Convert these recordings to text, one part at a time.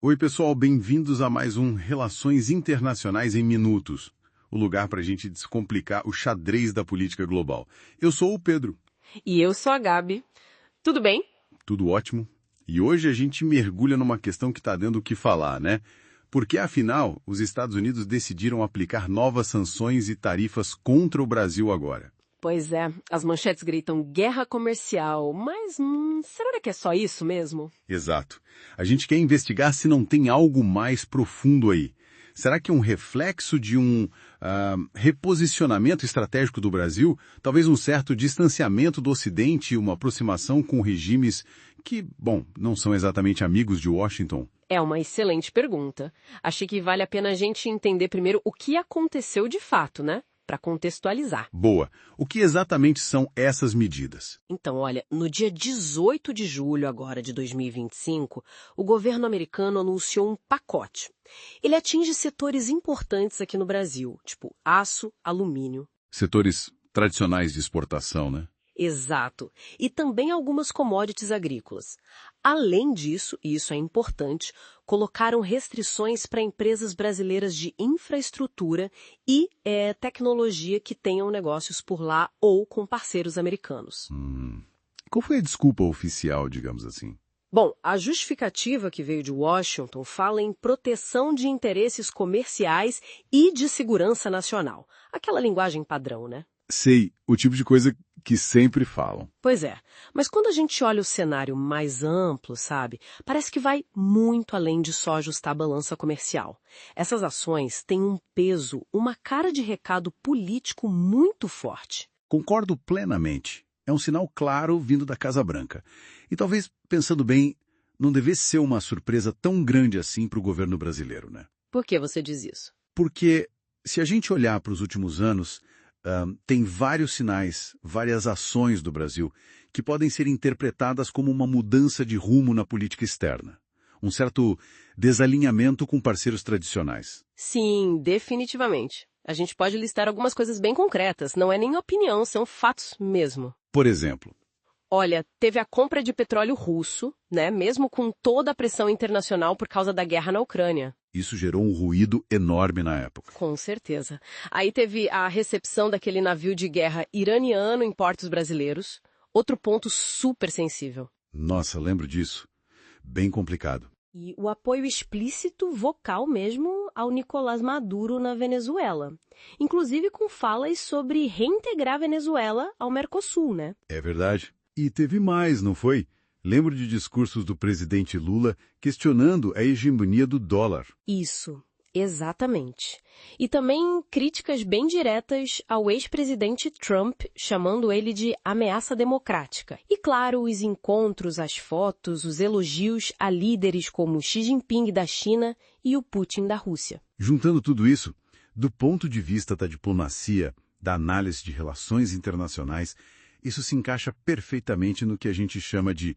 Oi, pessoal, bem-vindos a mais um Relações Internacionais em Minutos, o lugar para a gente descomplicar o xadrez da política global. Eu sou o Pedro, E eu sou a Gabi. Tudo bem? tudo ótimo, e hoje a gente mergulha numa questão que está dando o que falar, né? Porque, afinal, os Estados Unidos decidiram aplicar novas sanções e tarifas contra o Brasil agora. Pois é, as manchetes gritam guerra comercial, mas será que é só isso mesmo? Exato. A gente quer investigar se não tem algo mais profundo aí. Será que é um reflexo de um reposicionamento estratégico do Brasil? Talvez um certo distanciamento do Ocidente e uma aproximação com regimes que, bom, não são exatamente amigos de Washington? É uma excelente pergunta. Achei que vale a pena a gente entender primeiro o que aconteceu de fato, né? Para contextualizar. Boa. O que exatamente são essas medidas? Então, olha, no dia 18 de julho agora de 2025, o governo americano anunciou um pacote. Ele atinge setores importantes aqui no Brasil, tipo aço, alumínio. Setores tradicionais de exportação, né? Exato. E também algumas commodities agrícolas. Além disso, e isso é importante, colocaram restrições para empresas brasileiras de infraestrutura e tecnologia que tenham negócios por lá ou com parceiros americanos. Qual foi a desculpa oficial, digamos assim? Bom, a justificativa que veio de Washington fala em proteção de interesses comerciais e de segurança nacional. Aquela linguagem padrão, né? Sei, o tipo de coisa que sempre falam. Pois é, mas quando a gente olha o cenário mais amplo, sabe, parece que vai muito além de só ajustar a balança comercial. Essas ações têm um peso, uma cara de recado político muito forte. Concordo plenamente. É um sinal claro vindo da Casa Branca. E talvez, pensando bem, não devesse ser uma surpresa tão grande assim para o governo brasileiro, né? Por que você diz isso? Porque, se a gente olhar para os últimos anos, tem vários sinais, várias ações do Brasil que podem ser interpretadas como uma mudança de rumo na política externa. Um certo desalinhamento com parceiros tradicionais. Sim, definitivamente. A gente pode listar algumas coisas bem concretas, não é nem opinião, são fatos mesmo. Por exemplo, Olha, teve a compra de petróleo russo, né, mesmo com toda a pressão internacional por causa da guerra na Ucrânia. isso gerou um ruído enorme na época. Com certeza. Aí teve a recepção daquele navio de guerra iraniano em portos brasileiros. Outro ponto super sensível. Nossa, lembro disso. Bem complicado. E o apoio explícito vocal mesmo ao Nicolás Maduro na Venezuela. Inclusive com falas sobre reintegrar a Venezuela ao Mercosul, né? É verdade. E teve mais, não foi? Lembro de discursos do presidente Lula questionando a hegemonia do dólar. Isso, exatamente. E também críticas bem diretas ao ex-presidente Trump, chamando ele de ameaça democrática. E claro, os encontros, as fotos, os elogios a líderes como Xi Jinping da China e o Putin da Rússia. Juntando tudo isso, do ponto de vista da diplomacia, da análise de relações internacionais, isso se encaixa perfeitamente no que a gente chama de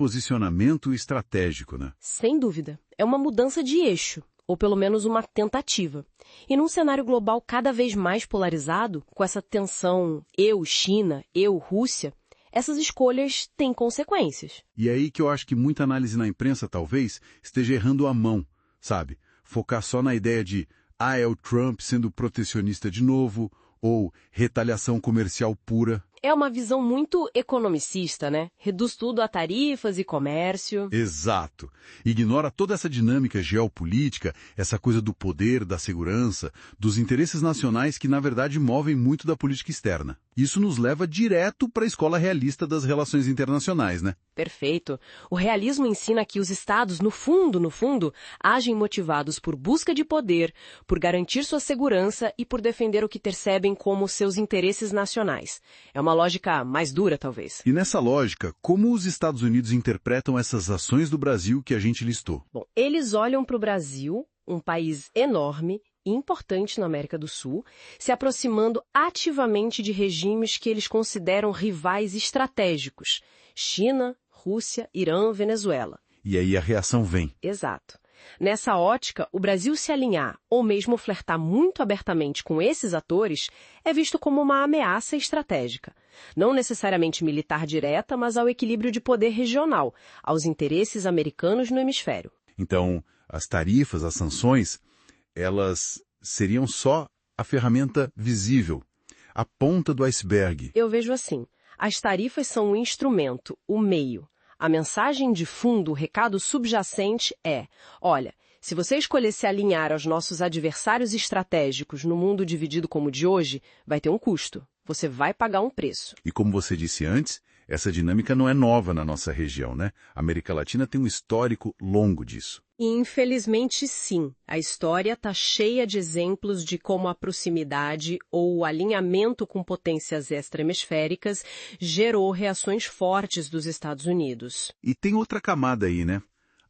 reposicionamento estratégico, né? Sem dúvida. É uma mudança de eixo, ou pelo menos uma tentativa. E num cenário global cada vez mais polarizado, com essa tensão eu-China, eu-Rússia, essas escolhas têm consequências. E é aí que eu acho que muita análise na imprensa talvez esteja errando a mão, sabe? Focar só na ideia de, é o Trump sendo protecionista de novo, ou retaliação comercial pura. É uma visão muito economicista, né? Reduz tudo a tarifas e comércio. Exato. Ignora toda essa dinâmica geopolítica, essa coisa do poder, da segurança, dos interesses nacionais que, na verdade, movem muito da política externa. Isso nos leva direto para a escola realista das relações internacionais, né? Perfeito. O realismo ensina que os estados, no fundo, agem motivados por busca de poder, por garantir sua segurança e por defender o que percebem como seus interesses nacionais. É uma lógica mais dura, talvez. E nessa lógica, como os Estados Unidos interpretam essas ações do Brasil que a gente listou? Bom, eles olham para o Brasil, um país enorme e importante na América do Sul, se aproximando ativamente de regimes que eles consideram rivais estratégicos: China, Rússia, Irã, Venezuela. E aí a reação vem. Exato. Nessa ótica, o Brasil se alinhar ou mesmo flertar muito abertamente com esses atores é visto como uma ameaça estratégica. Não necessariamente militar direta, mas ao equilíbrio de poder regional, aos interesses americanos no hemisfério. Então, as tarifas, as sanções, elas seriam só a ferramenta visível, a ponta do iceberg. Eu vejo assim, as tarifas são um instrumento, o meio. A mensagem de fundo, o recado subjacente é, olha, se você escolher se alinhar aos nossos adversários estratégicos no mundo dividido como o de hoje, vai ter um custo. Você vai pagar um preço. E como você disse antes, essa dinâmica não é nova na nossa região, né? A América Latina tem um histórico longo disso. E, infelizmente, sim. A história está cheia de exemplos de como a proximidade ou o alinhamento com potências extra-hemisféricas gerou reações fortes dos Estados Unidos. E tem outra camada aí, né?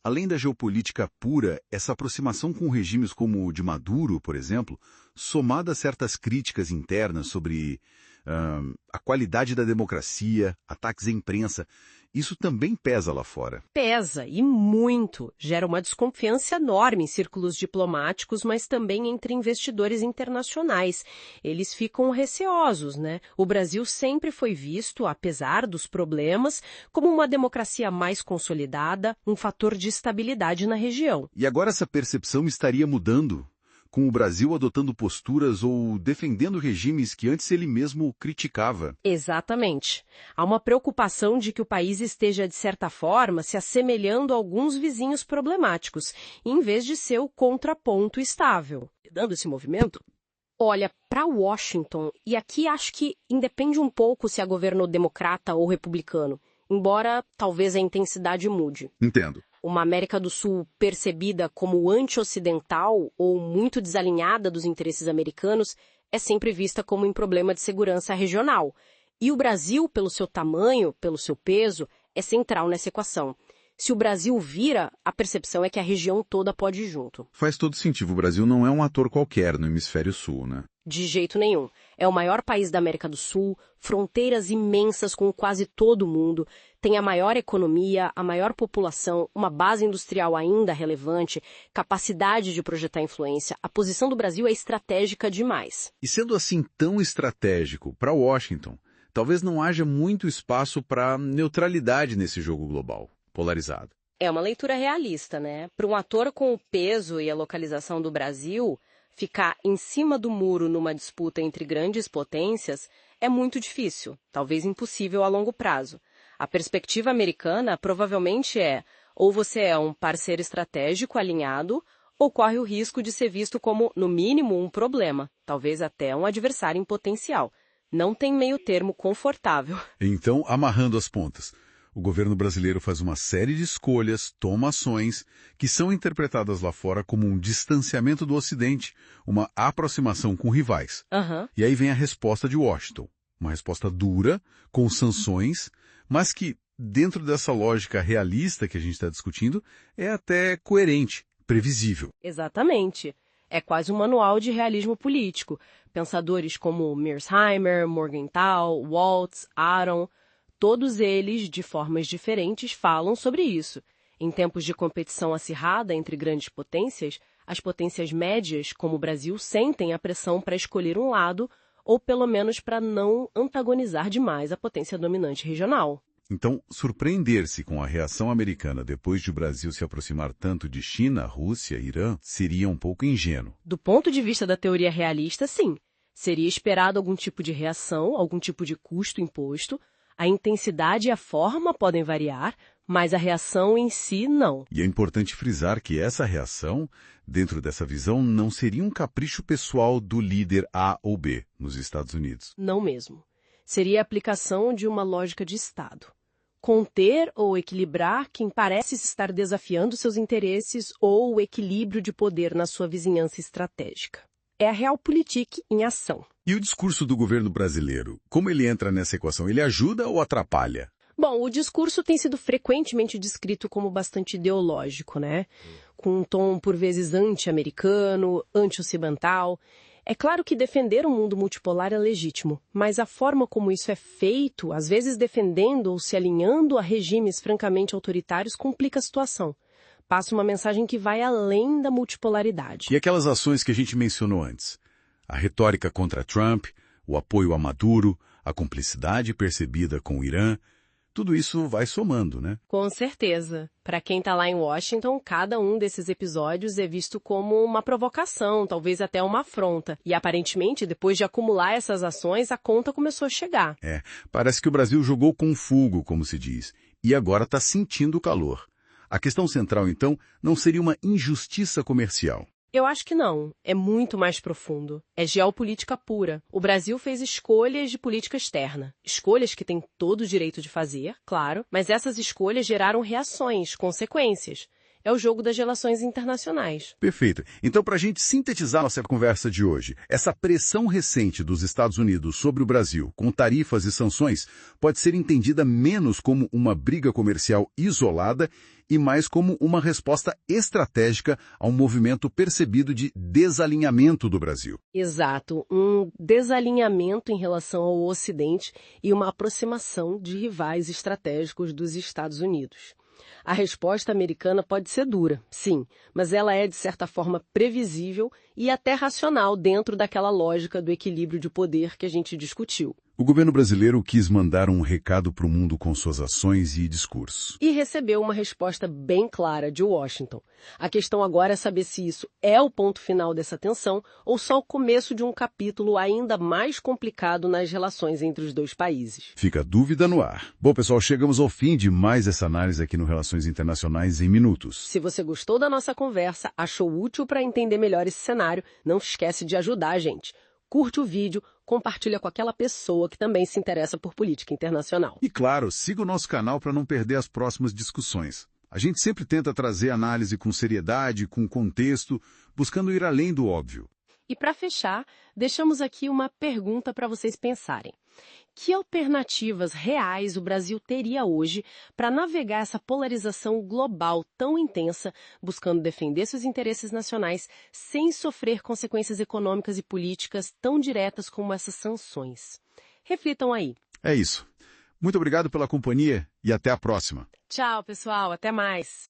Além da geopolítica pura, essa aproximação com regimes como o de Maduro, por exemplo, somada a certas críticas internas sobre a qualidade da democracia, ataques à imprensa, isso também pesa lá fora. Pesa, e muito. Gera uma desconfiança enorme em círculos diplomáticos, mas também entre investidores internacionais. Eles ficam receosos, né? O Brasil sempre foi visto, apesar dos problemas, como uma democracia mais consolidada, um fator de estabilidade na região. E agora essa percepção estaria mudando, com o Brasil adotando posturas ou defendendo regimes que antes ele mesmo criticava. Exatamente. Há uma preocupação de que o país esteja, de certa forma, se assemelhando a alguns vizinhos problemáticos, em vez de ser o contraponto estável. Dando esse movimento? Olha, para Washington, e aqui acho que independe um pouco se é governo democrata ou republicano, embora talvez a intensidade mude. Entendo. Uma América do Sul percebida como anti-ocidental ou muito desalinhada dos interesses americanos é sempre vista como um problema de segurança regional. E o Brasil, pelo seu tamanho, pelo seu peso, é central nessa equação. Se o Brasil vira, a percepção é que a região toda pode ir junto. Faz todo sentido. O Brasil não é um ator qualquer no hemisfério sul, né? De jeito nenhum. É o maior país da América do Sul, fronteiras imensas com quase todo o mundo, tem a maior economia, a maior população, uma base industrial ainda relevante, capacidade de projetar influência. A posição do Brasil é estratégica demais. E sendo assim tão estratégico para Washington, talvez não haja muito espaço para neutralidade nesse jogo global, polarizado. É uma leitura realista, né? Para um ator com o peso e a localização do Brasil, ficar em cima do muro numa disputa entre grandes potências é muito difícil, talvez impossível a longo prazo. A perspectiva americana provavelmente é, ou você é um parceiro estratégico alinhado, ou corre o risco de ser visto como, no mínimo, um problema, talvez até um adversário em potencial. Não tem meio termo confortável. Então, amarrando as pontas, o governo brasileiro faz uma série de escolhas, toma ações, que são interpretadas lá fora como um distanciamento do Ocidente, uma aproximação com rivais. E aí vem a resposta de Washington. Uma resposta dura, com sanções, mas que, dentro dessa lógica realista que a gente está discutindo, é até coerente, previsível. Exatamente. É quase um manual de realismo político. Pensadores como Mearsheimer, Morgenthau, Waltz, Aron, todos eles, de formas diferentes, falam sobre isso. Em tempos de competição acirrada entre grandes potências, as potências médias, como o Brasil, sentem a pressão para escolher um lado, ou pelo menos para não antagonizar demais a potência dominante regional. Então, surpreender-se com a reação americana depois de o Brasil se aproximar tanto de China, Rússia e Irã seria um pouco ingênuo. Do ponto de vista da teoria realista, sim. Seria esperado algum tipo de reação, algum tipo de custo imposto. A intensidade e a forma podem variar, mas a reação em si não. E é importante frisar que essa reação, dentro dessa visão, não seria um capricho pessoal do líder A ou B nos Estados Unidos. Não mesmo. Seria a aplicação de uma lógica de Estado. Conter ou equilibrar quem parece estar desafiando seus interesses ou o equilíbrio de poder na sua vizinhança estratégica. É a Realpolitik em ação. E o discurso do governo brasileiro, como ele entra nessa equação? Ele ajuda ou atrapalha? Bom, o discurso tem sido frequentemente descrito como bastante ideológico, né? Com um tom, por vezes, anti-americano, anti-ocidental. É claro que defender um mundo multipolar é legítimo, mas a forma como isso é feito, às vezes defendendo ou se alinhando a regimes francamente autoritários, complica a situação. Passa uma mensagem que vai além da multipolaridade. E aquelas ações que a gente mencionou antes? A retórica contra Trump, o apoio a Maduro, a cumplicidade percebida com o Irã, tudo isso vai somando, né? Com certeza. Para quem está lá em Washington, cada um desses episódios é visto como uma provocação, talvez até uma afronta. E aparentemente, depois de acumular essas ações, a conta começou a chegar. Parece que o Brasil jogou com fogo, como se diz, e agora está sentindo o calor. A questão central, então, não seria uma injustiça comercial. Eu acho que não. É muito mais profundo. É geopolítica pura. O Brasil fez escolhas de política externa. Escolhas que tem todo o direito de fazer, claro, mas essas escolhas geraram reações, consequências. É o jogo das relações internacionais. Perfeito. Então, para a gente sintetizar nossa conversa de hoje, essa pressão recente dos Estados Unidos sobre o Brasil, com tarifas e sanções, pode ser entendida menos como uma briga comercial isolada e mais como uma resposta estratégica a um movimento percebido de desalinhamento do Brasil. Exato. Um desalinhamento em relação ao Ocidente e uma aproximação de rivais estratégicos dos Estados Unidos. A resposta americana pode ser dura, sim, mas ela é, de certa forma, previsível e até racional dentro daquela lógica do equilíbrio de poder que a gente discutiu. O governo brasileiro quis mandar um recado para o mundo com suas ações e discursos. E recebeu uma resposta bem clara de Washington. A questão agora é saber se isso é o ponto final dessa tensão ou só o começo de um capítulo ainda mais complicado nas relações entre os dois países. Fica a dúvida no ar. Bom, pessoal, chegamos ao fim de mais essa análise aqui no Relações Internacionais em Minutos. Se você gostou da nossa conversa, achou útil para entender melhor esse cenário, não esquece de ajudar a gente. Curte o vídeo, compartilha com aquela pessoa que também se interessa por política internacional. E claro, siga o nosso canal para não perder as próximas discussões. A gente sempre tenta trazer análise com seriedade, com contexto, buscando ir além do óbvio. E para fechar, deixamos aqui uma pergunta para vocês pensarem. Que alternativas reais o Brasil teria hoje para navegar essa polarização global tão intensa, buscando defender seus interesses nacionais sem sofrer consequências econômicas e políticas tão diretas como essas sanções? Reflitam aí. É isso. Muito obrigado pela companhia e até a próxima. Tchau, pessoal. Até mais.